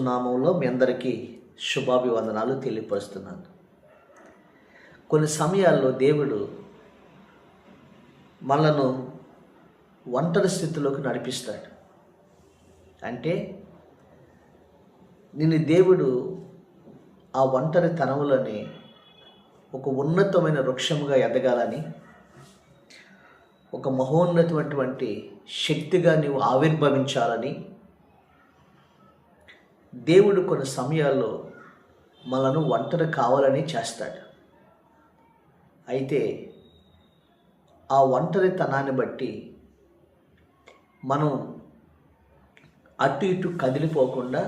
నామంలో మీ అందరికీ శుభాభివందనాలు తెలియపరుస్తున్నాను. కొన్ని సమయాల్లో దేవుడు మనలను ఒంటరి స్థితిలోకి నడిపిస్తాడు. అంటే నిన్ను దేవుడు ఆ ఒంటరి తనములని ఒక ఉన్నతమైన వృక్షముగా ఎదగాలని, ఒక మహోన్నతమైనటువంటి శక్తిగా నీవు ఆవిర్భవించాలని దేవుడు కొన్ని సమయాల్లో మనను ఒంటరి కావాలని చేస్తాడు. అయితే ఆ ఒంటరితనాన్ని బట్టి మనం అటు ఇటు కదిలిపోకుండా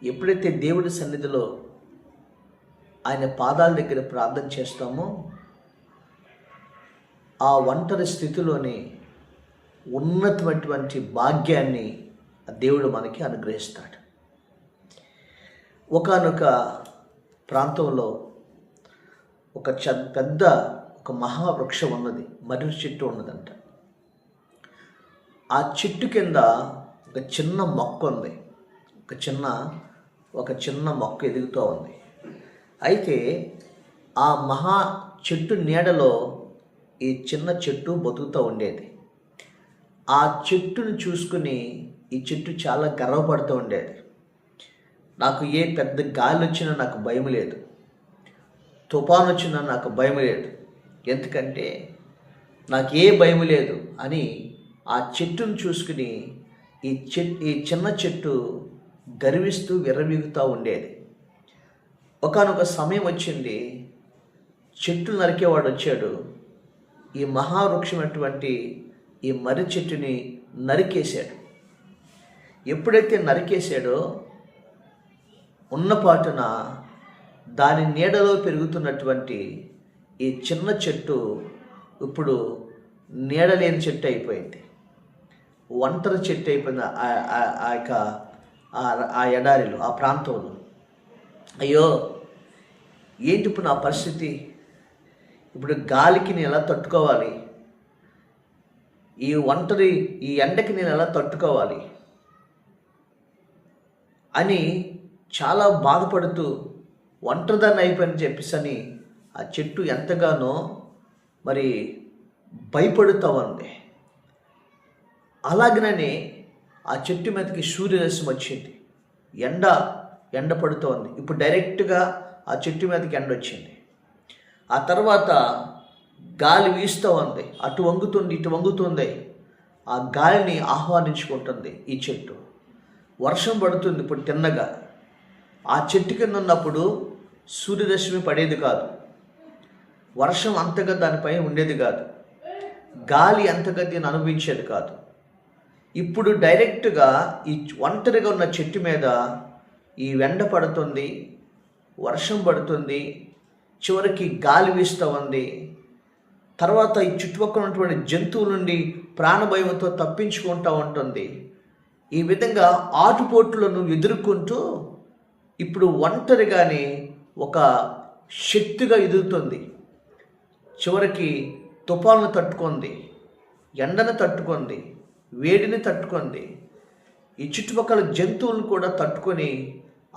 ఎప్పుడైతే దేవుడి సన్నిధిలో ఆయన పాదాల దగ్గర ప్రార్థన చేస్తామో ఆ ఒంటరి స్థితిలోనే ఉన్నతమైనటువంటి భాగ్యాన్ని దేవుడు మనకి అనుగ్రహిస్తాడు. ఒకానొక ప్రాంతంలో ఒక పెద్ద మహావృక్షం ఉన్నది, మర్రి చెట్టు ఉన్నదంట. ఆ చెట్టు కింద ఒక చిన్న మొక్క ఉంది, ఒక చిన్న మొక్క ఎదుగుతూ ఉంది. అయితే ఆ మహా చెట్టు నీడలో ఈ చిన్న చెట్టు బతుకుతూ ఉండేది. ఆ చెట్టును చూసుకుని ఈ చెట్టు చాలా గర్వపడుతూ ఉండేది. నాకు ఏ పెద్ద గాలి వచ్చినా నాకు భయం లేదు, తుఫాను వచ్చినా నాకు భయం లేదు, ఎందుకంటే నాకు ఏ భయం లేదు అని ఆ చెట్టును చూసుకుని ఈ చిన్న చెట్టు గర్విస్తూ విర్రవీగుతూ ఉండేది. ఒకానొక సమయం వచ్చింది, చెట్టు నరికేవాడు వచ్చాడు. ఈ మహావృక్షమైనటువంటి ఈ మర్రి చెట్టుని నరికేశాడు. ఎప్పుడైతే నరికేశాడో ఉన్నపాటున దాని నీడలో పెరుగుతున్నటువంటి ఈ చిన్న చెట్టు ఇప్పుడు నీడలేని చెట్టు అయిపోయింది, ఒంటరి చెట్టు అయిపోయింది. ఆ ఎడారిలో, ఆ ప్రాంతంలో. అయ్యో ఏంటి ఇప్పుడు నా పరిస్థితి? ఇప్పుడు గాలికి నేను ఎలా తట్టుకోవాలి? ఈ ఎండకి నేను ఎలా తట్టుకోవాలి అని చాలా బాధపడుతూ ఒంటరిదాన్ని అయిపోయిందని చెప్పేసి ఆ చెట్టు ఎంతగానో మరి భయపడుతూ ఉంది. అలాగనే ఆ చెట్టు మీదకి సూర్యరశ్మి వచ్చింది, ఎండ పడుతూ ఉంది. ఇప్పుడు డైరెక్ట్గా ఆ చెట్టు మీదకి ఎండ వచ్చింది. ఆ తర్వాత గాలి వీస్తూ ఉంది, అటు వంగుతుంది ఇటు వంగుతుంది. ఆ గాలిని ఆహ్వానించుకుంటుంది ఈ చెట్టు. వర్షం పడుతుంది ఇప్పుడు తిన్నగా. ఆ చెట్టు కింద ఉన్నప్పుడు సూర్యరశ్మి పడేది కాదు, వర్షం అంతగా దానిపై ఉండేది కాదు, గాలి అంతగా దీన్ని అనుభవించేది కాదు. ఇప్పుడు డైరెక్ట్గా ఈ ఒంటరిగా ఉన్న చెట్టు మీద ఈ ఎండ పడుతుంది, వర్షం పడుతుంది, చివరికి గాలి వీస్తూ ఉంది. తర్వాత ఈ చుట్టుపక్కల ఉన్నటువంటి జంతువుల నుండి ప్రాణభయంతో తప్పించుకుంటూ ఉంటుంది. ఈ విధంగా ఆటుపోట్లను ఎదుర్కొంటూ ఇప్పుడు ఒంటరిగానే ఒక శక్తిగా ఎదుగుతుంది. చివరికి తుఫాను తట్టుకుంది, ఎండను తట్టుకుంది, వేడిని తట్టుకుంది, ఈ చుట్టుపక్కల జంతువులను కూడా తట్టుకొని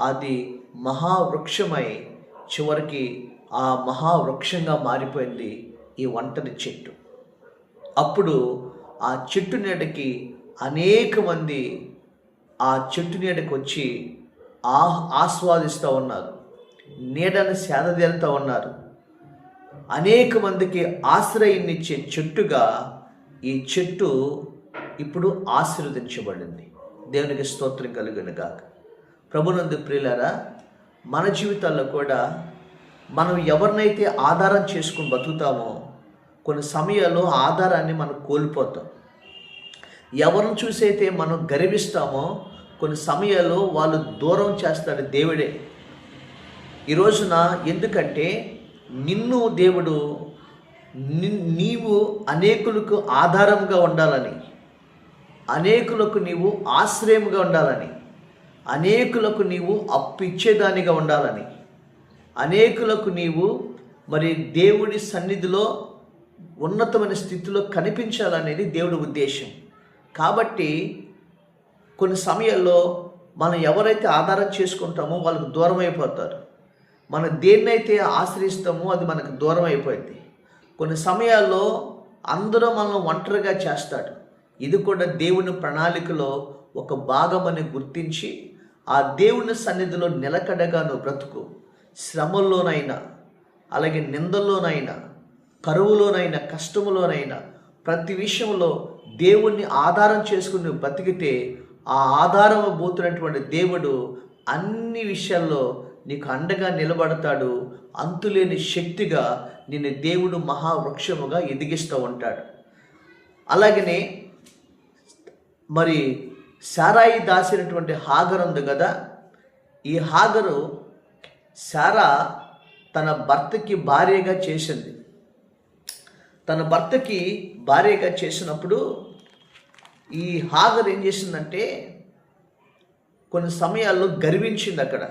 అది మహావృక్షమై చివరికి ఆ మహావృక్షంగా మారిపోయింది ఈ ఒంటరి చెట్టు. అప్పుడు ఆ చెట్టు నీడకి అనేక మంది ఆ చెట్టు నీడకి వచ్చి ఆస్వాదిస్తూ ఉన్నారు, నీడని సేదతీరుతూ ఉన్నారు. అనేక మందికి ఆశ్రయాన్నిచ్చే చెట్టుగా ఈ చెట్టు ఇప్పుడు ఆశీర్వదించబడింది. దేవునికి స్తోత్రం కలుగును గాక. ప్రభునందు ప్రియులారా, మన జీవితాల్లో కూడా మనం ఎవరినైతే ఆధారం చేసుకుని బతుకుతామో కొన్ని సమయాల్లో ఆధారాన్ని మనం కోల్పోతాం. ఎవరిని చూసైతే మనం గర్విస్తామో కొన్ని సమయాల్లో వాళ్ళు దూరం చేస్తాడు దేవుడే. ఈ రోజున ఎందుకంటే నిన్ను దేవుడు నీవు అనేకులకు ఆధారంగా ఉండాలని, అనేకులకు నీవు ఆశ్రయంగా ఉండాలని, అనేకులకు నీవు అప్పిచ్చేదానిగా ఉండాలని, అనేకులకు నీవు మరి దేవుడి సన్నిధిలో ఉన్నతమైన స్థితిలో కనిపించాలనేది దేవుడి ఉద్దేశం. కాబట్టి కొన్ని సమయాల్లో మనం ఎవరైతే ఆధారం చేసుకుంటామో వాళ్ళకు దూరం అయిపోతారు. మనం దేన్నైతే ఆశ్రయిస్తామో అది మనకు దూరం అయిపోయింది. కొన్ని సమయాల్లో అందరూ మనల్ని ఒంటరిగా చేస్తాడు. ఇది కూడా దేవుని ప్రణాళికలో ఒక భాగమని గుర్తించి ఆ దేవుని సన్నిధిలో నిలకడగా నువ్వు బ్రతుకు. శ్రమల్లోనైనా, అలాగే నిందల్లోనైనా, కరువులోనైనా, కష్టములోనైనా ప్రతి విషయంలో దేవుణ్ణి ఆధారం చేసుకుని నువ్వు బ్రతికితే ఆ ఆధారము పోతున్నటువంటి దేవుడు అన్ని విషయాల్లో నీకు అండగా నిలబడతాడు. అంతులేని శక్తిగా నిన్ను దేవుడు మహావృక్షముగా ఎదిగిస్తూ ఉంటాడు. అలాగనే మరి శారాయి దాసినటువంటి హాగరు ఉంది కదా, ఈ హాగరు శారా తన భర్తకి భార్యగా చేసింది. తన భర్తకి భార్యగా చేసినప్పుడు ఈ హాగరు ఏం చేసిందంటే కొన్ని సమయాల్లో గర్వించింది. అక్కడ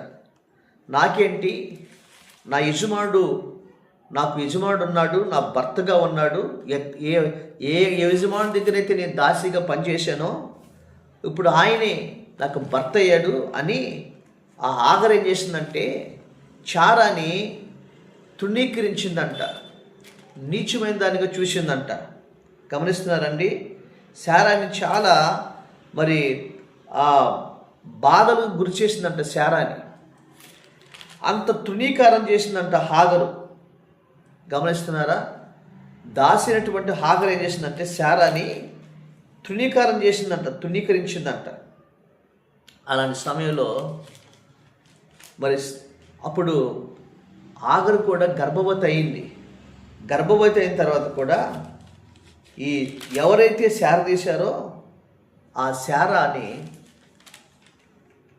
నాకేంటి, నా యజమానుడు, నాకు యజమానుడు ఉన్నాడు, నా భర్తగా ఉన్నాడు, ఏ ఏ యజమాని దగ్గర అయితే నేను దాసిగా పనిచేశానో ఇప్పుడు ఆయనే నాకు భర్త అయ్యాడు అని ఆ హాగరు ఏం చేసిందంటే చారాని తృణీకరించిందంట, నీచమైన దానిగా చూసిందంట. గమనిస్తున్నారండి? శారాని చాలా మరి ఆ బాధలకు గురి చేసిందంట. శారాని అంత తృణీకారం చేసిందంట హాగరు. గమనిస్తున్నారా? దాసినటువంటి హాగరు ఏం చేసిందంటే శారాని తృణీకారం చేసిందంట, తృణీకరించిందంట. అలాంటి సమయంలో మరి అప్పుడు హాగరు కూడా గర్భవతి అయింది. గర్భవతి అయిన తర్వాత కూడా ఈ ఎవరైతే శార తీశారో ఆ శారాని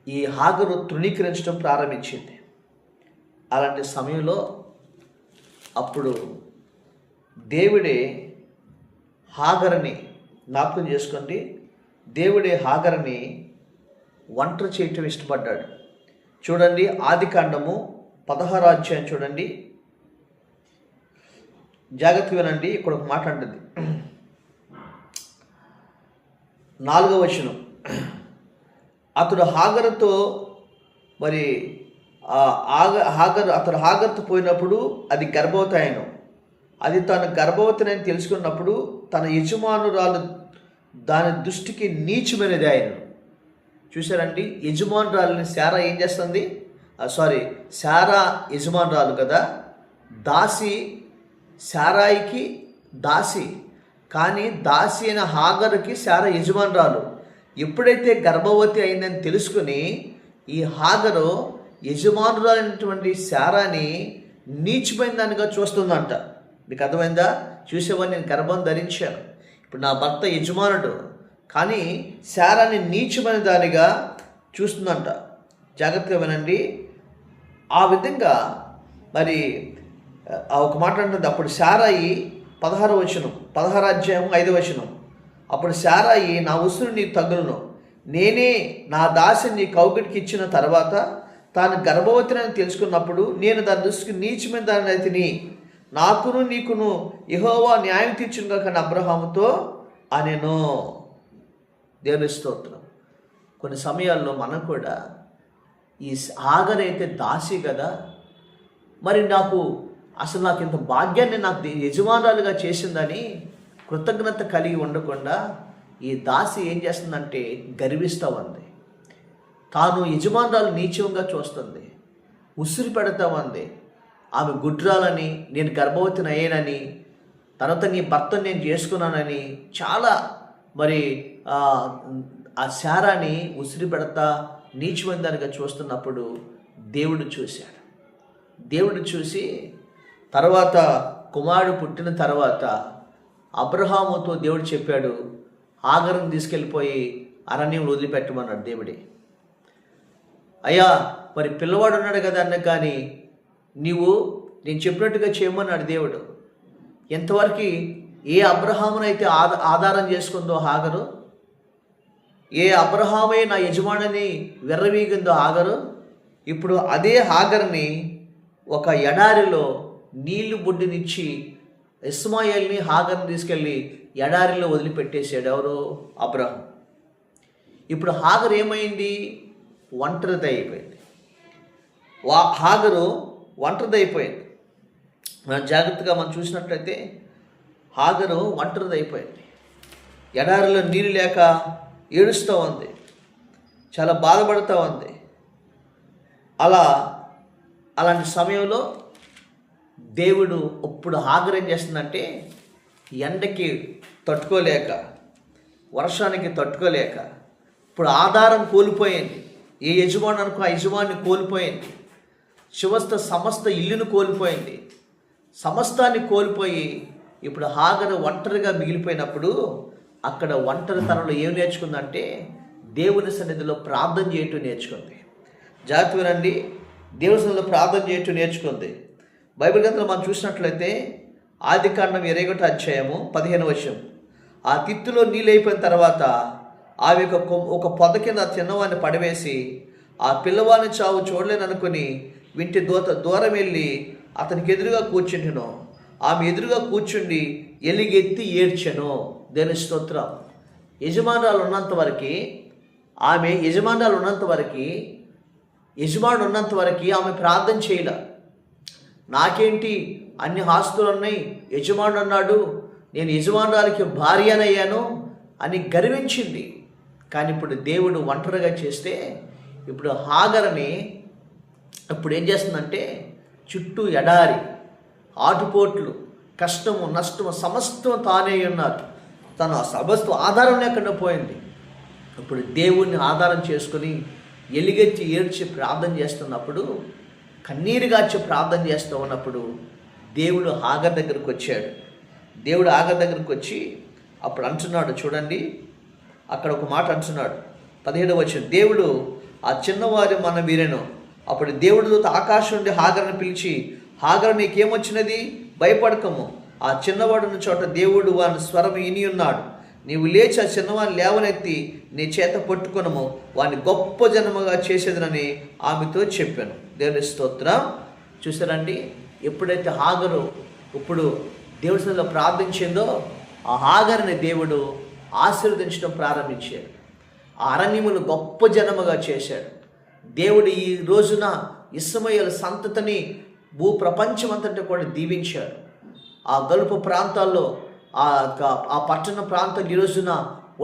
ఈ హాగరు తృణీకరించడం ప్రారంభించింది. అలాంటి సమయంలో అప్పుడు దేవుడే హాగరుని జ్ఞాపకం చేసుకోండి, దేవుడే హాగరుని ఒంటరి చేయటం ఇష్టపడ్డాడు. చూడండి, ఆదికాండము 16వ అధ్యాయం చూడండి, జాగ్రత్తగా వినండి. ఇక్కడ ఒక మాట అంటుంది, 4వ వచనం. అతడు హాగరుతో మరి అతడు హాగరుతో పోయినప్పుడు అది గర్భవతి అయ్యను. అది తను గర్భవతిని తెలుసుకున్నప్పుడు తన యజమానురాలు దాని దృష్టికి నీచమైనది ఆయనను. చూసారండి, యజమానురాలని శారా ఏం చేస్తుంది? శారా యజమానురాలు కదా, దాసి శారాయికి దాసి, కానీ దాసి అయిన హాగరుకి శారా యజమానురాలు. ఎప్పుడైతే గర్భవతి అయిందని తెలుసుకుని ఈ హాగరు యజమానురాలైనటువంటి శారాని నీచమైన దానిగా చూస్తుందంట. మీకు అర్థమైందా? చూసేవాడిని నేను గర్భం ధరించాను, ఇప్పుడు నా భర్త యజమానుడు, కానీ శారాని నీచమైన దానిగా చూస్తుందంట. జాగ్రత్తగా వినండి. ఆ విధంగా మరి ఒక మాట అంటుంది, అప్పుడు శారాయి 16వ అధ్యాయం 5వ వచనం. అప్పుడు శారాయి, నా ఉసురు నీకు తగులును, నేనే నా దాసిని నీ కౌగిటికి ఇచ్చిన తర్వాత తాను గర్భవతిని తెలుసుకున్నప్పుడు నేను దాని దృష్టికి నీచమైన దాని అయితిని, నాకును నీకును యెహోవా న్యాయం తీర్చును కానీ అబ్రహాముతో అనెను. దేవుని స్తోత్రం. కొన్ని సమయాల్లో మనం కూడా ఈ హాగరు అయితే దాసి కదా, మరి నాకు ఇంత భాగ్యాన్ని నాకు యజమానురాలుగా చేసిందని కృతజ్ఞత కలిగి ఉండకుండా ఈ దాసి ఏం చేస్తుందంటే గర్విస్తూ ఉంది. తాను యజమానురాలు నీచంగా చూస్తుంది, ఉసిరి పెడతా ఉంది. ఆమె గుడ్రాలని, నేను గర్భవతిని అయ్యానని, తర్వాత నీ భర్తను నేను చేసుకున్నానని చాలా మరి ఆ శారాని ఉసిరి పెడతా నీచమైన దానిగా చూస్తున్నప్పుడు దేవుడు చూశాడు. దేవుడు చూసి తర్వాత కుమారుడు పుట్టిన తర్వాత అబ్రహాముతో దేవుడు చెప్పాడు, హాగరుని తీసుకెళ్ళిపోయి అరణ్యంలో వదిలిపెట్టమన్నాడు దేవుడే. అయ్యా, మరి పిల్లవాడు ఉన్నాడు కదా అన్న, కానీ నేను చెప్పినట్టుగా చేయమన్నాడు దేవుడు. ఎంతవరకు ఏ అబ్రహామునైతే ఆధారం చేసుకుందో హాగరు, ఏ అబ్రహామే నా యజమానిని విర్రవీగిందో హాగరు, ఇప్పుడు అదే హాగరుని ఒక ఎడారిలో నీళ్లు బొడ్డునిచ్చి ఇస్మాయిల్ని హాగర్ని తీసుకెళ్ళి ఎడారిలో వదిలిపెట్టేశాడు. ఎవరు? అబ్రహాం. ఇప్పుడు హాగర్ ఏమైంది? ఒంటరిది అయిపోయింది. హాగరు ఒంటరిది అయిపోయింది. మనం జాగ్రత్తగా మనం చూసినట్లయితే హాగరు ఒంటరిది అయిపోయింది. ఎడారిలో నీళ్ళు లేక ఏడుస్తూ ఉంది, చాలా బాధపడుతూ ఉంది. అలాంటి సమయంలో దేవుడు ఇప్పుడు హాగరు ఏం చేస్తుందంటే, ఎండకి తట్టుకోలేక, వర్షానికి తట్టుకోలేక, ఇప్పుడు ఆధారం కోల్పోయింది. ఏ యజమాని అనుకో ఆ యజమాని కోల్పోయింది. సమస్త ఇల్లును కోల్పోయింది. సమస్తాన్ని కోల్పోయి ఇప్పుడు హాగరు ఒంటరిగా మిగిలిపోయినప్పుడు అక్కడ ఒంటరితనంలో ఏం నేర్చుకుందంటే, దేవుని సన్నిధిలో ప్రార్థన చేయటం నేర్చుకుంది. జాగ్రత్త వినండి, దేవుని సన్నిధిలో ప్రార్థన చేయటం నేర్చుకుంది. బైబిల్ గ్రంథంలో మనం చూసినట్లయితే ఆదికాండం 21వ అధ్యాయము 15వ వచనం, ఆ తిత్తులో నీళ్ళు అయిపోయిన తర్వాత ఆమె ఒక పొద కింద చిన్నవాడిని పడవేసి ఆ పిల్లవాడిని చావు చూడలేననుకుని వింటి దూరం వెళ్ళి అతనికి ఎదురుగా కూర్చుంటెను. ఆమె ఎదురుగా కూర్చుండి ఎలుగెత్తి ఏడ్చెను. దేవుని స్తోత్రం. యజమానురాలు ఉన్నంత వరకు యజమానుడు ఉన్నంత వరకు ఆమె ప్రార్థన చేయలే. నాకేంటి అన్ని ఆస్తులు ఉన్నాయి, యజమానుడు అన్నాడు, నేను యజమానురాలికి భార్యనయ్యాను అని గర్వించింది. కానీ ఇప్పుడు దేవుడు ఒంటరిగా చేస్తే ఇప్పుడు హాగరని ఇప్పుడు ఏం చేస్తుందంటే, చుట్టూ ఎడారి, ఆటుపోట్లు, కష్టము, నష్టము సమస్తం తానే ఉన్నారు. తన సమస్త ఆధారం లేకుండా పోయింది. ఇప్పుడు దేవుణ్ణి ఆధారం చేసుకుని ఎలుగెత్తి ఏడ్చి ప్రార్థన చేస్తున్నప్పుడు, కన్నీరుగార్చి ప్రార్థన చేస్తూ ఉన్నప్పుడు దేవుడు హాగర్ దగ్గరికి వచ్చాడు. దేవుడు హాగర్ దగ్గరికి వచ్చి అప్పుడు అంటున్నాడు, చూడండి అక్కడ ఒక మాట అంటున్నాడు, 17వ వచనం, దేవుడు ఆ చిన్నవారి మన వీరెను. అప్పుడు దేవుడు ఆకాశం నుండి హాగర్ని పిలిచి, హాగర్ నీకేమొచ్చినది, భయపడకము. ఆ చిన్నవాడున్న చోట దేవుడు వాని స్వరం విని ఉన్నాడు. నీవు లేచి ఆ చిన్నవాడిని లేవనెత్తి నీ చేత పట్టుకొనము, వాడిని గొప్ప జనముగా చేసేదనని ఆమెతో చెప్పాను. దేవుని స్తోత్రం. చూసారండి, ఎప్పుడైతే హాగరు ఇప్పుడు దేవుడి సన్నిధిలో ప్రార్థించిందో ఆ హాగర్ని దేవుడు ఆశీర్వదించడం ప్రారంభించాడు. ఆ అరణ్యములు గొప్ప జనముగా చేశాడు. దేవుడు ఈ రోజున ఇశ్మాయేలు సంతతిని భూప్రపంచమంతటా కూడా దీవించాడు. ఆ గలుపు ప్రాంతాల్లో ఆ పట్టణ ప్రాంతం ఈ రోజున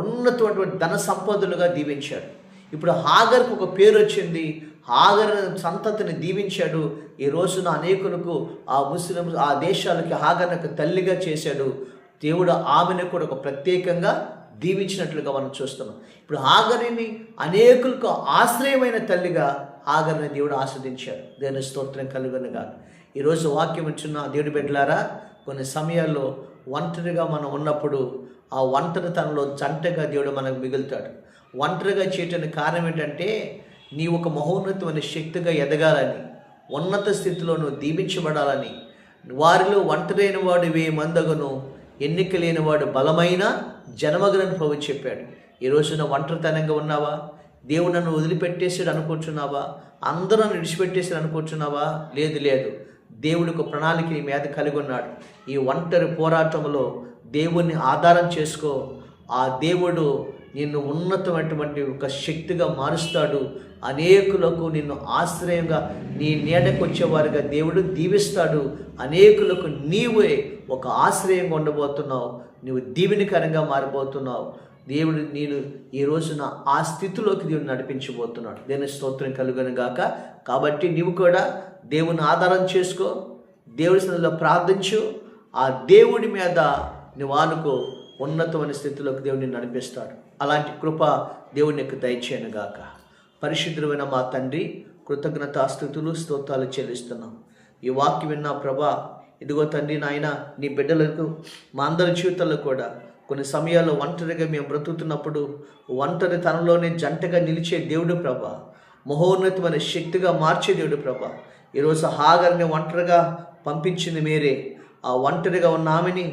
ఉన్నతమైనటువంటి ధన సంపదలుగా దీవించాడు. ఇప్పుడు హాగర్కు ఒక పేరు వచ్చింది. హాగర్ సంతతిని దీవించాడు. ఈ రోజున అనేకులకు ఆ ముస్లిం ఆ దేశాలకి హాగర్నకు తల్లిగా చేశాడు. దేవుడు ఆమెను కూడా ఒక ప్రత్యేకంగా దీవించినట్లుగా మనం చూస్తున్నాం. ఇప్పుడు హాగరుని అనేకులకు ఆశ్రయమైన తల్లిగా హాగరుని దేవుడు ఆస్వాదించాడు. దేవుని స్తోత్రం కలుగునుగా. ఈరోజు వాక్యం ఇచ్చిన దేవుడి బిడ్డలారా, కొన్ని సమయాల్లో ఒంటరిగా మనం ఉన్నప్పుడు ఆ ఒంటరితనంలో జంటగా దేవుడు మనకు మిగులుతాడు. ఒంటరిగా చేయటానికి కారణం ఏంటంటే, నీ ఒక మహోన్నతమైన శక్తిగా ఎదగాలని, ఉన్నత స్థితిలో నువ్వు దీవించబడాలని, వారిలో ఒంటరైన వాడు 1000 మందగును, ఎన్నిక లేనివాడు బలమైన జనమగనని ప్రభు చెప్పాడు. ఈ రోజున ఒంటరితనంగా ఉన్నావా? దేవుడు నన్ను వదిలిపెట్టేసాడు అనుకుంటున్నావా? అందరూ నన్ను విడిచిపెట్టేసాడు అనుకుంటున్నావా? లేదు. దేవుడికి ప్రణాళిక నీ మీద కలిగి ఉన్నాడు. ఈ ఒంటరి పోరాటంలో దేవుణ్ణి ఆధారం చేసుకో. ఆ దేవుడు నిన్ను ఉన్నతమైనటువంటి ఒక శక్తిగా మారుస్తాడు. అనేకులకు నిన్ను ఆశ్రయంగా నీ నీడకు వచ్చేవారుగా దేవుడు దీవిస్తాడు. అనేకులకు నీవే ఒక ఆశ్రయంగా ఉండబోతున్నావు. నువ్వు దీవెనకరంగా మారిపోతున్నావు. దేవుడు నేను ఈ రోజున ఆ స్థితిలోకి దేవుడు నడిపించబోతున్నాడు. దేవుని స్తోత్రం కలుగును గాక. కాబట్టి నీవు కూడా దేవుని ఆధారం చేసుకో, దేవుడి సన్నిధిలో ప్రార్థించు. ఆ దేవుడి మీద నువ్వు ఆనుకో. ఉన్నతమైన స్థితిలోకి దేవుడిని నడిపిస్తాడు. అలాంటి కృప దేవుని యొక్క దయచేయను గాక. పరిశుద్ధుడైన మా తండ్రి, కృతజ్ఞతాస్తుతులు స్తోత్రాలు చెల్లిస్తున్నాం. ఈ వాక్యం విన్నా ప్రభా, ఇదిగో తండ్రి నాయన, నీ బిడ్డలకు మా అందరి జీవితాల్లో కూడా కొన్ని సమయాల్లో ఒంటరిగా మేము బ్రతుకుతున్నప్పుడు ఒంటరితనంలోనే జంటగా నిలిచే దేవుడు ప్రభా, మహోన్నతమైన శక్తిగా మార్చే దేవుడు ప్రభా. ఈరోజు హాగర్ని ఒంటరిగా పంపించింది మీరే. ఆ ఒంటరిగా ఉన్న ఆమెని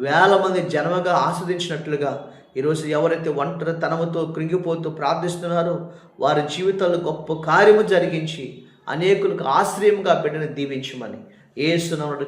1000 మంది జన్మగా ఆస్వాదించినట్లుగా ఈరోజు ఎవరైతే ఒంటరితనముతో కృంగిపోతూ ప్రార్థిస్తున్నారో వారి జీవితాల్లో గొప్ప కార్యము జరిగించి అనేకులకు ఆశ్రయంగా బిడ్డను దీవించమని యేసు నామములో